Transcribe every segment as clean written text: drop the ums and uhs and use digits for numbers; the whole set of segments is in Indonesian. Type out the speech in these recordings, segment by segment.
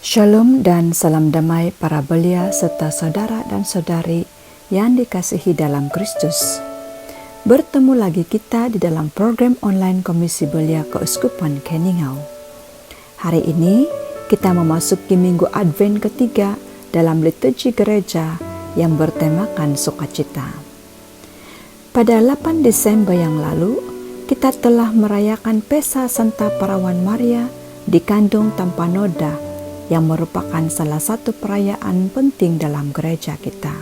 Shalom dan salam damai para belia serta saudara dan saudari yang dikasihi dalam Kristus. Bertemu lagi kita di dalam program online Komisi Belia Keuskupan Keningau. Hari ini kita memasuki minggu Advent ketiga dalam liturgi gereja yang bertemakan sukacita. Pada 8 Desember yang lalu, kita telah merayakan Pesta Santa Perawan Maria di Kandung Tanpa Noda, yang merupakan salah satu perayaan penting dalam gereja kita.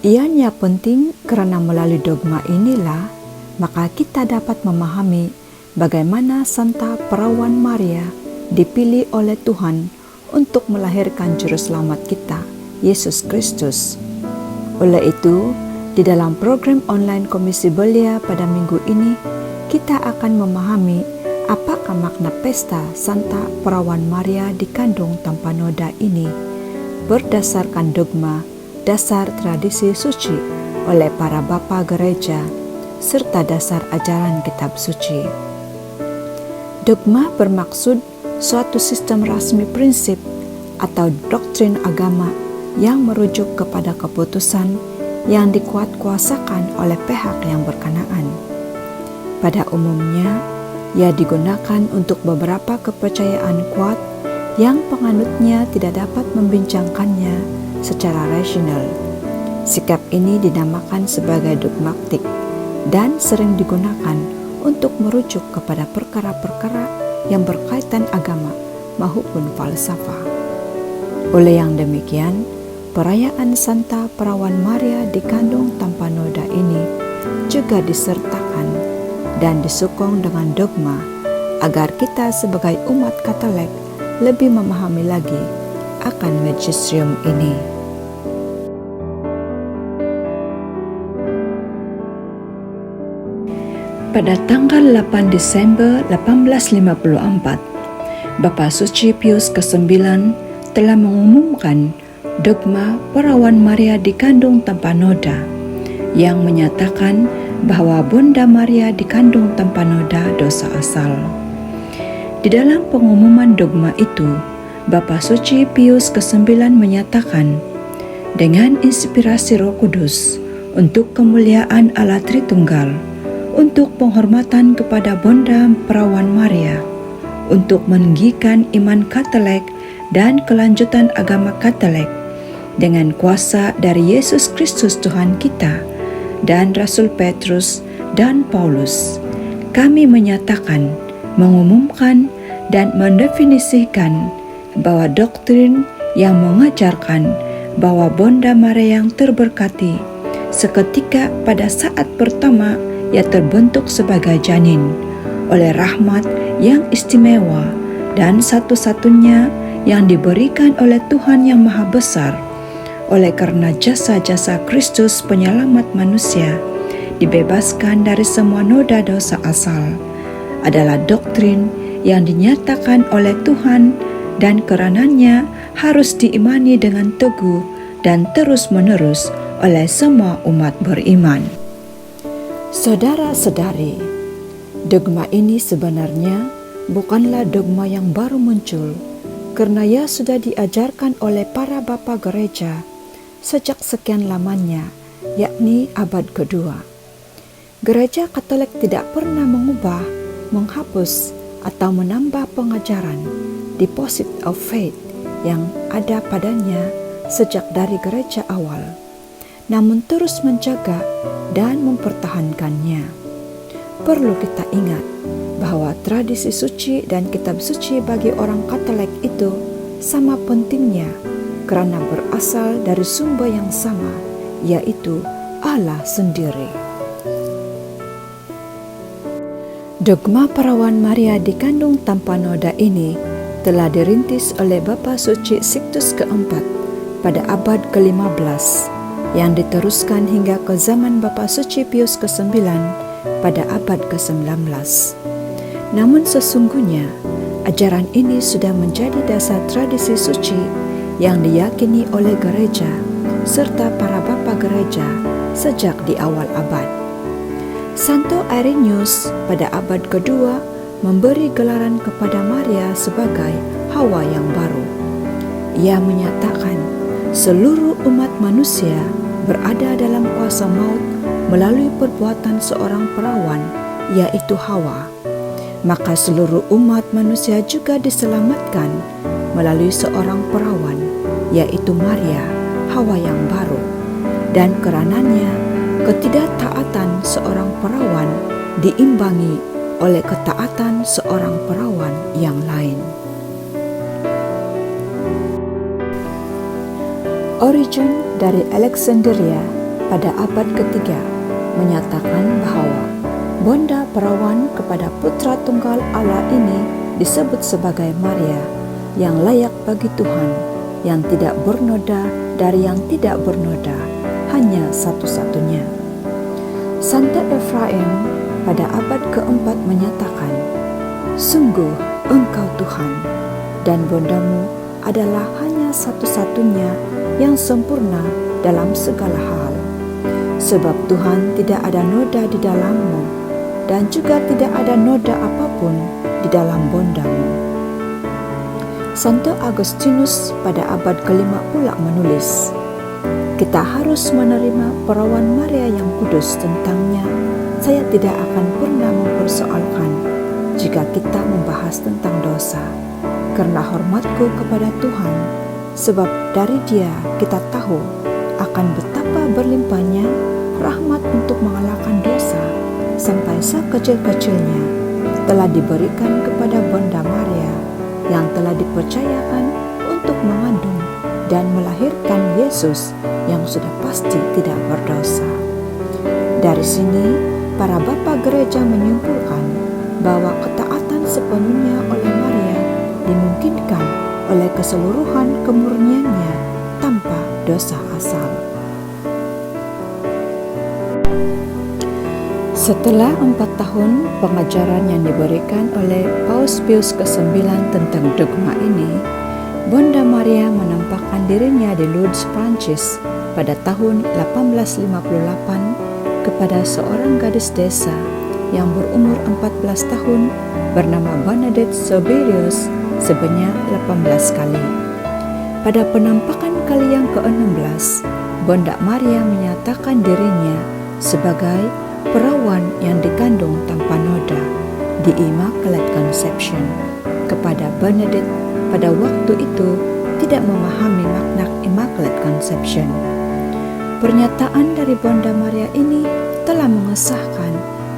Ianya penting karena melalui dogma inilah maka kita dapat memahami bagaimana Santa Perawan Maria dipilih oleh Tuhan untuk melahirkan juru selamat kita, Yesus Kristus. Oleh itu, di dalam program online Komisi Belia pada minggu ini, kita akan memahami apakah makna pesta Santa Perawan Maria di Kandung Tanpa Noda ini berdasarkan dogma, dasar tradisi suci oleh para bapa gereja, serta dasar ajaran kitab suci. Dogma bermaksud suatu sistem rasmi prinsip atau doktrin agama yang merujuk kepada keputusan yang dikuatkuasakan oleh pihak yang berkenaan. Pada umumnya, ia digunakan untuk beberapa kepercayaan kuat yang penganutnya tidak dapat membincangkannya secara rasional. Sikap ini dinamakan sebagai dogmatik dan sering digunakan untuk merujuk kepada perkara-perkara yang berkaitan agama maupun falsafah. Oleh yang demikian, perayaan Santa Perawan Maria di Kandung Tanpa Noda ini juga disertakan dan disokong dengan dogma agar kita sebagai umat Katolik lebih memahami lagi akan magisterium ini. Pada tanggal 8 Desember 1854, Bapa Suci Pius ke-9 telah mengumumkan dogma Perawan Maria di Kandung Tanpa Noda yang menyatakan bahwa Bunda Maria dikandung tanpa noda dosa asal. Di dalam pengumuman dogma itu, Bapa Suci Pius ke-9 menyatakan, dengan inspirasi Roh Kudus, untuk kemuliaan Allah Tritunggal, untuk penghormatan kepada Bunda Perawan Maria, untuk meninggikan iman Katolik dan kelanjutan agama Katolik, dengan kuasa dari Yesus Kristus Tuhan kita, dan Rasul Petrus dan Paulus, kami menyatakan, mengumumkan, dan mendefinisikan bahwa doktrin yang mengajarkan bahwa Bunda Maria yang terberkati seketika pada saat pertama ia terbentuk sebagai janin oleh rahmat yang istimewa dan satu-satunya yang diberikan oleh Tuhan yang Maha Besar, oleh karena jasa-jasa Kristus penyelamat manusia dibebaskan dari semua noda dosa asal, adalah doktrin yang dinyatakan oleh Tuhan dan karenanya harus diimani dengan teguh dan terus-menerus oleh semua umat beriman. Saudara-saudari, dogma ini sebenarnya bukanlah dogma yang baru muncul, karena ia sudah diajarkan oleh para bapa gereja sejak sekian lamanya, yakni abad kedua. Gereja Katolik tidak pernah mengubah, menghapus, atau menambah pengajaran deposit of faith yang ada padanya sejak dari gereja awal, namun terus menjaga dan mempertahankannya. Perlu kita ingat bahwa tradisi suci dan kitab suci bagi orang Katolik itu sama pentingnya karena berasal dari sumber yang sama, yaitu Allah sendiri. Dogma Perawan Maria dikandung tanpa noda ini telah dirintis oleh Bapa Suci Sixtus keempat pada abad ke-15 yang diteruskan hingga ke zaman Bapa Suci Pius ke-9 pada abad ke-19. Namun sesungguhnya ajaran ini sudah menjadi dasar tradisi suci yang diyakini oleh gereja serta para bapa gereja sejak di awal abad. Santo Irenaeus pada abad kedua memberi gelaran kepada Maria sebagai Hawa yang baru. Ia menyatakan seluruh umat manusia berada dalam kuasa maut melalui perbuatan seorang perawan, yaitu Hawa. Maka seluruh umat manusia juga diselamatkan melalui seorang perawan, yaitu Maria, Hawa yang baru. Dan karenanya ketidaktaatan seorang perawan diimbangi oleh ketaatan seorang perawan yang lain. Origen dari Alexandria pada abad ketiga menyatakan bahwa bonda perawan kepada putra tunggal Allah ini disebut sebagai Maria, yang layak bagi Tuhan, yang tidak bernoda dari yang tidak bernoda, hanya satu-satunya. Santo Efraim pada abad keempat menyatakan, sungguh engkau Tuhan, dan bondamu adalah hanya satu-satunya yang sempurna dalam segala hal. Sebab Tuhan tidak ada noda di dalammu, dan juga tidak ada noda apapun di dalam bondamu. Santo Agustinus pada abad kelima pula menulis, kita harus menerima perawan Maria yang kudus. Tentangnya saya tidak akan pernah mempersoalkan jika kita membahas tentang dosa, karena hormatku kepada Tuhan, sebab dari Dia kita tahu akan betapa berlimpahnya rahmat untuk mengalahkan dosa, sampai sekecil-kecilnya telah diberikan kepada bonda Maria yang telah dipercayakan untuk mengandung dan melahirkan Yesus yang sudah pasti tidak berdosa. Dari sini, para bapa gereja menyimpulkan bahwa ketaatan sepenuhnya oleh Maria dimungkinkan oleh keseluruhan kemurniannya tanpa dosa asal. Setelah 4 tahun pengajaran yang diberikan oleh Paus Pius ke-9 tentang dogma ini, Bonda Maria menampakkan dirinya di Lourdes, Prancis pada tahun 1858 kepada seorang gadis desa yang berumur 14 tahun bernama Bernadette Soubirous sebanyak 18 kali. Pada penampakan kali yang ke-16, Bonda Maria menyatakan dirinya sebagai perawan yang dikandung tanpa noda di Immaculate Conception. Kepada Bernadette pada waktu itu tidak memahami makna Immaculate Conception. Pernyataan dari Bonda Maria ini telah mengesahkan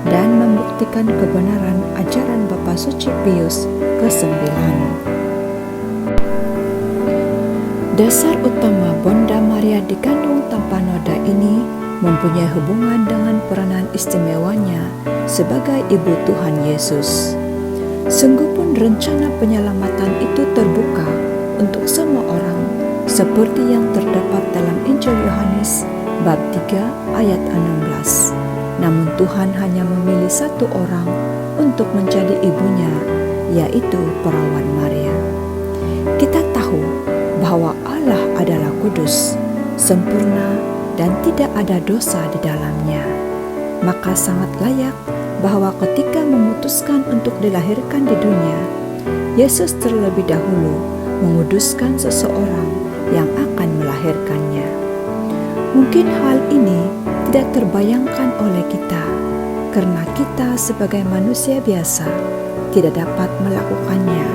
dan membuktikan kebenaran ajaran Bapa Suci Pius ke-9. Dasar utama Bonda Maria dikandung tanpa noda ini mempunyai hubungan dengan peranan istimewanya sebagai Ibu Tuhan Yesus. Sungguh pun rencana penyelamatan itu terbuka untuk semua orang, seperti yang terdapat dalam Injil Yohanes bab 3 ayat 16. Namun Tuhan hanya memilih satu orang untuk menjadi ibunya, yaitu perawan Maria. Kita tahu bahwa Allah adalah kudus, sempurna, dan tidak ada dosa di dalamnya. Maka sangat layak bahwa ketika memutuskan untuk dilahirkan di dunia, Yesus terlebih dahulu menguduskan seseorang yang akan melahirkannya. Mungkin hal ini tidak terbayangkan oleh kita, karena kita sebagai manusia biasa tidak dapat melakukannya.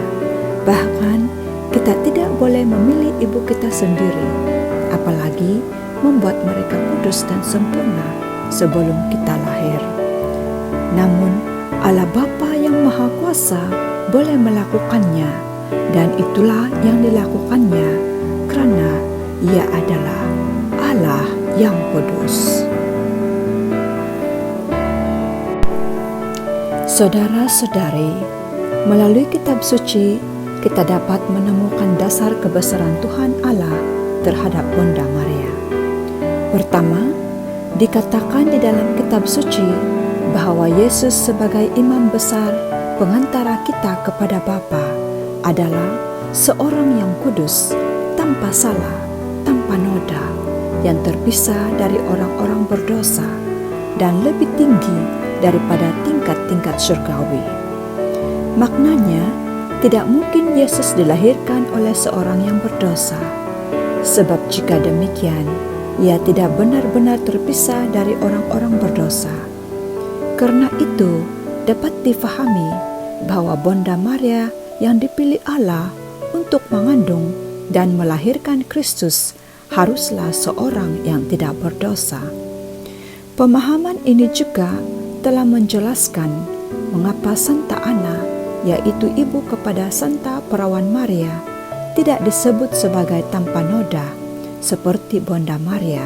Bahkan kita tidak boleh memilih ibu kita sendiri, apalagi membuat mereka kudus dan sempurna sebelum kita lahir. Namun Allah Bapa yang Maha Kuasa boleh melakukannya, dan itulah yang dilakukannya karena Ia adalah Allah yang kudus. Saudara-saudari, melalui kitab suci kita dapat menemukan dasar kebesaran Tuhan Allah terhadap Bonda Maria. Pertama, dikatakan di dalam kitab suci bahwa Yesus sebagai imam besar pengantara kita kepada Bapa adalah seorang yang kudus, tanpa salah, tanpa noda, yang terpisah dari orang-orang berdosa dan lebih tinggi daripada tingkat-tingkat surgawi. Maknanya, tidak mungkin Yesus dilahirkan oleh seorang yang berdosa. Sebab jika demikian, ia tidak benar-benar terpisah dari orang-orang berdosa. Karena itu, dapat difahami bahwa Bonda Maria yang dipilih Allah untuk mengandung dan melahirkan Kristus haruslah seorang yang tidak berdosa. Pemahaman ini juga telah menjelaskan mengapa Santa Ana, yaitu ibu kepada Santa Perawan Maria, tidak disebut sebagai tanpa noda seperti Bonda Maria,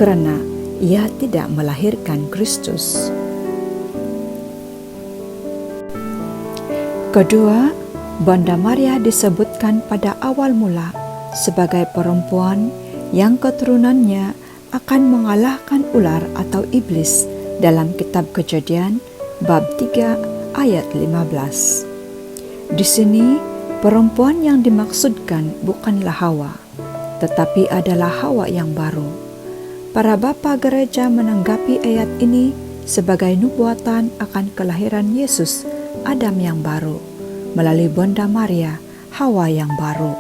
karena ia tidak melahirkan Kristus. Kedua, Bonda Maria disebutkan pada awal mula sebagai perempuan yang keturunannya akan mengalahkan ular atau iblis dalam kitab Kejadian bab 3 ayat 15. Di sini perempuan yang dimaksudkan bukanlah Hawa, tetapi adalah Hawa yang baru. Para bapa gereja menanggapi ayat ini sebagai nubuatan akan kelahiran Yesus, Adam yang baru, melalui Bonda Maria, Hawa yang baru.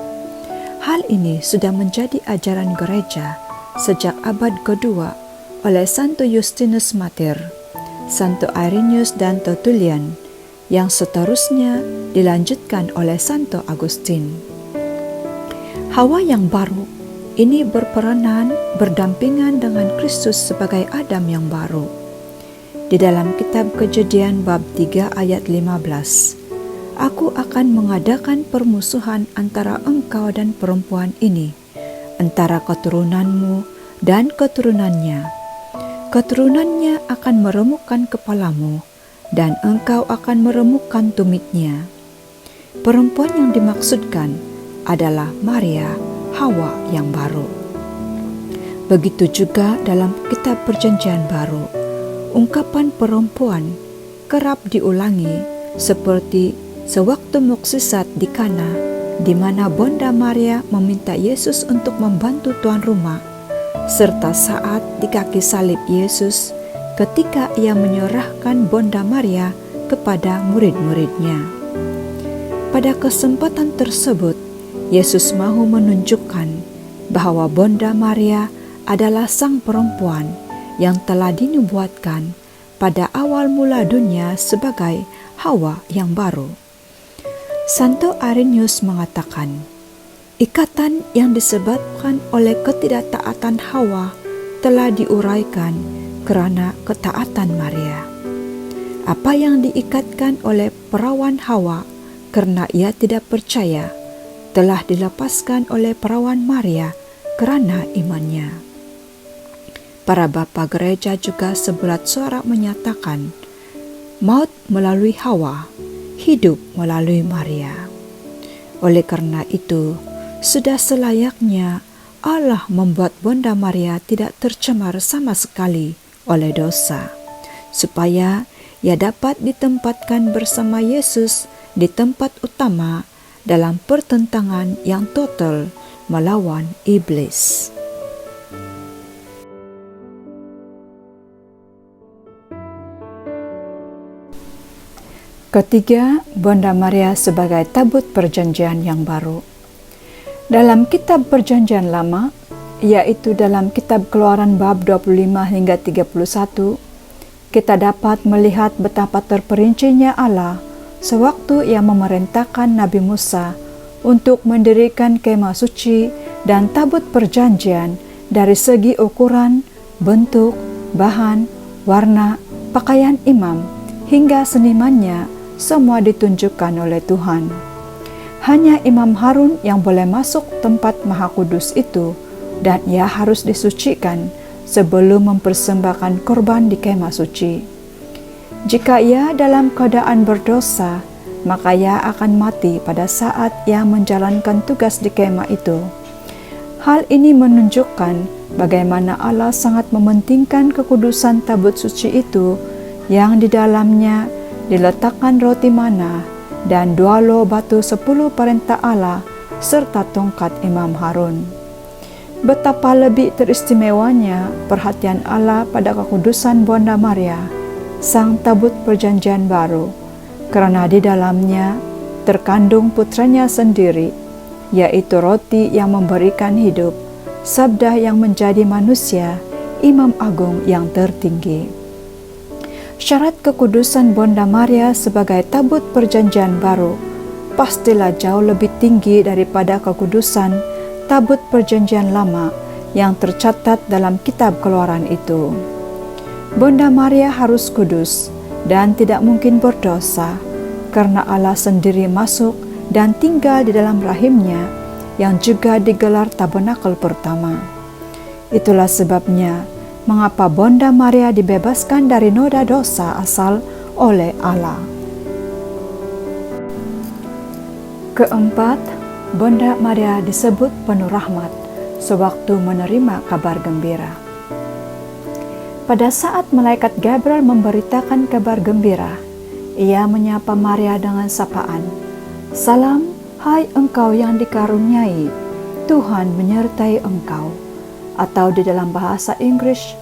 Hal ini sudah menjadi ajaran gereja sejak abad kedua oleh Santo Justinus Martyr, Santo Irenaeus dan Tertullian, yang seterusnya dilanjutkan oleh Santo Agustin. Hawa yang baru ini berperanan berdampingan dengan Kristus sebagai Adam yang baru. Di dalam kitab Kejadian bab 3 ayat 15, Aku akan mengadakan permusuhan antara engkau dan perempuan ini, antara keturunanmu dan keturunannya. Keturunannya akan meremukkan kepalamu, dan engkau akan meremukkan tumitnya. Perempuan yang dimaksudkan adalah Maria, Hawa yang baru. Begitu juga dalam kitab Perjanjian Baru, ungkapan perempuan kerap diulangi seperti sewaktu mukjizat di Kana, di mana Bonda Maria meminta Yesus untuk membantu tuan rumah, serta saat di kaki salib Yesus ketika ia menyerahkan Bonda Maria kepada murid-muridnya. Pada kesempatan tersebut, Yesus mahu menunjukkan bahwa Bonda Maria adalah sang perempuan yang telah dinubuatkan pada awal mula dunia sebagai Hawa yang baru. Santo Irenaeus mengatakan, ikatan yang disebabkan oleh ketidaktaatan Hawa telah diuraikan karena ketaatan Maria. Apa yang diikatkan oleh perawan Hawa karena ia tidak percaya, telah dilepaskan oleh perawan Maria karena imannya. Para bapa gereja juga sebulat suara menyatakan, maut melalui Hawa, hidup melalui Maria. Oleh karena itu, sudah selayaknya Allah membuat Bonda Maria tidak tercemar sama sekali oleh dosa, supaya ia dapat ditempatkan bersama Yesus di tempat utama dalam pertentangan yang total melawan iblis. Ketiga, Bonda Maria sebagai tabut perjanjian yang baru. Dalam kitab Perjanjian Lama, yaitu dalam kitab Keluaran bab 25 hingga 31, kita dapat melihat betapa terperincinya Allah sewaktu ia memerintahkan Nabi Musa untuk mendirikan kemah suci dan tabut perjanjian dari segi ukuran, bentuk, bahan, warna, pakaian imam, hingga senimannya, semua ditunjukkan oleh Tuhan. Hanya Imam Harun yang boleh masuk tempat Maha Kudus itu, dan ia harus disucikan sebelum mempersembahkan korban di kemah suci. Jika ia dalam keadaan berdosa, maka ia akan mati pada saat ia menjalankan tugas di kemah itu. Hal ini menunjukkan bagaimana Allah sangat mementingkan kekudusan tabut suci itu, yang di dalamnya diletakkan roti mana dan 2 loh batu 10 perintah Allah serta tongkat Imam Harun. Betapa lebih teristimewanya perhatian Allah pada kekudusan Bonda Maria, sang tabut perjanjian baru, karena di dalamnya terkandung putranya sendiri, yaitu roti yang memberikan hidup, sabda yang menjadi manusia, Imam Agung yang tertinggi. Syarat kekudusan Bonda Maria sebagai tabut perjanjian baru pastilah jauh lebih tinggi daripada kekudusan tabut perjanjian lama yang tercatat dalam kitab Keluaran itu. Bonda Maria harus kudus dan tidak mungkin berdosa, karena Allah sendiri masuk dan tinggal di dalam rahimnya, yang juga digelar tabernakel pertama. Itulah sebabnya mengapa Bonda Maria dibebaskan dari noda dosa asal oleh Allah. Keempat, Bonda Maria disebut penuh rahmat sewaktu menerima kabar gembira. Pada saat malaikat Gabriel memberitakan kabar gembira, ia menyapa Maria dengan sapaan, "Salam, hai engkau yang dikaruniai, Tuhan menyertai engkau." Atau di dalam bahasa Inggris,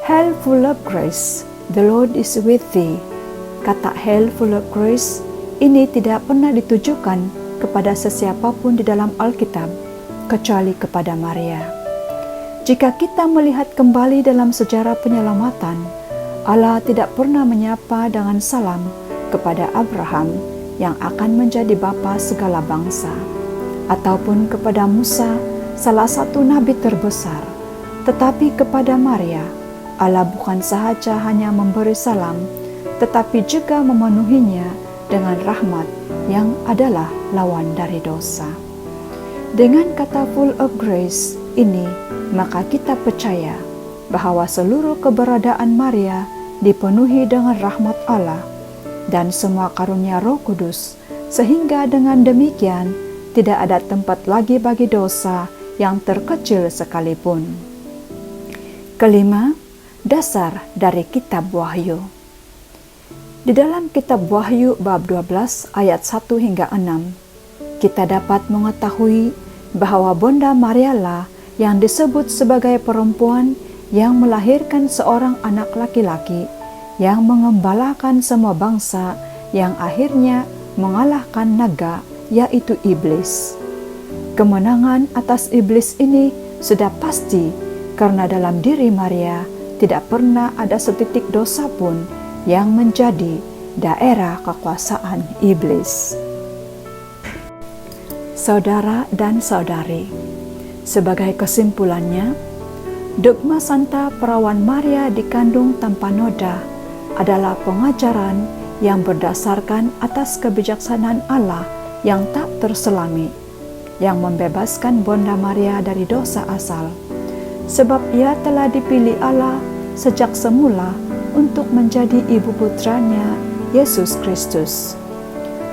"Hail full of grace, the Lord is with thee." Kata "hail full of grace" ini tidak pernah ditujukan kepada sesiapapun di dalam Alkitab, kecuali kepada Maria. Jika kita melihat kembali dalam sejarah penyelamatan, Allah tidak pernah menyapa dengan salam kepada Abraham yang akan menjadi bapa segala bangsa, ataupun kepada Musa, salah satu nabi terbesar. Tetapi kepada Maria, Allah bukan sahaja hanya memberi salam, tetapi juga memenuhinya dengan rahmat yang adalah lawan dari dosa. Dengan kata full of grace ini, maka kita percaya bahwa seluruh keberadaan Maria dipenuhi dengan rahmat Allah dan semua karunia Roh Kudus, sehingga dengan demikian tidak ada tempat lagi bagi dosa yang terkecil sekalipun. Kelima, dasar dari kitab Wahyu. Di dalam kitab Wahyu bab 12 ayat 1 hingga 6, kita dapat mengetahui bahwa Bonda Maria lah yang disebut sebagai perempuan yang melahirkan seorang anak laki-laki yang mengembalakan semua bangsa, yang akhirnya mengalahkan naga, yaitu iblis. Kemenangan atas iblis ini sudah pasti karena dalam diri Maria tidak pernah ada setitik dosa pun yang menjadi daerah kekuasaan iblis. Saudara dan saudari, sebagai kesimpulannya, dogma Santa Perawan Maria dikandung tanpa noda adalah pengajaran yang berdasarkan atas kebijaksanaan Allah yang tak terselami, yang membebaskan Bonda Maria dari dosa asal, sebab ia telah dipilih Allah sejak semula untuk menjadi ibu putranya, Yesus Kristus.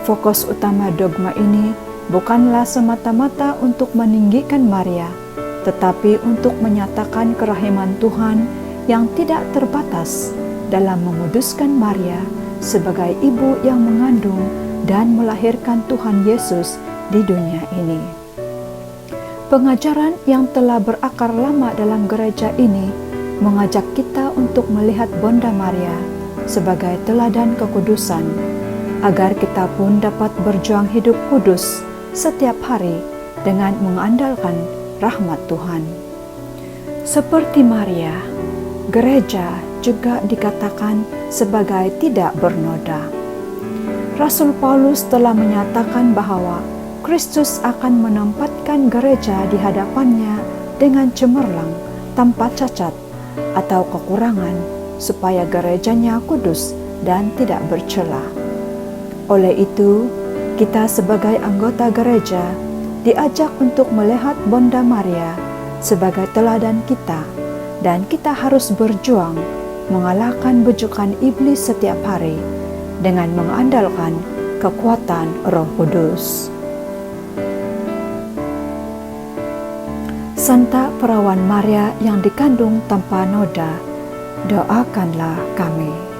Fokus utama dogma ini bukanlah semata-mata untuk meninggikan Maria, tetapi untuk menyatakan kerahiman Tuhan yang tidak terbatas dalam menguduskan Maria sebagai ibu yang mengandung dan melahirkan Tuhan Yesus di dunia ini. Pengajaran yang telah berakar lama dalam gereja ini mengajak kita untuk melihat Bonda Maria sebagai teladan kekudusan, agar kita pun dapat berjuang hidup kudus setiap hari dengan mengandalkan rahmat Tuhan. Seperti Maria, gereja juga dikatakan sebagai tidak bernoda. Rasul Paulus telah menyatakan bahwa Kristus akan menempatkan gereja di hadapannya dengan cemerlang, tanpa cacat atau kekurangan, supaya gerejanya kudus dan tidak bercela. Oleh itu, kita sebagai anggota gereja diajak untuk melihat Bonda Maria sebagai teladan kita, dan kita harus berjuang mengalahkan bujukan iblis setiap hari dengan mengandalkan kekuatan Roh Kudus. Santa Perawan Maria yang dikandung tanpa noda, doakanlah kami.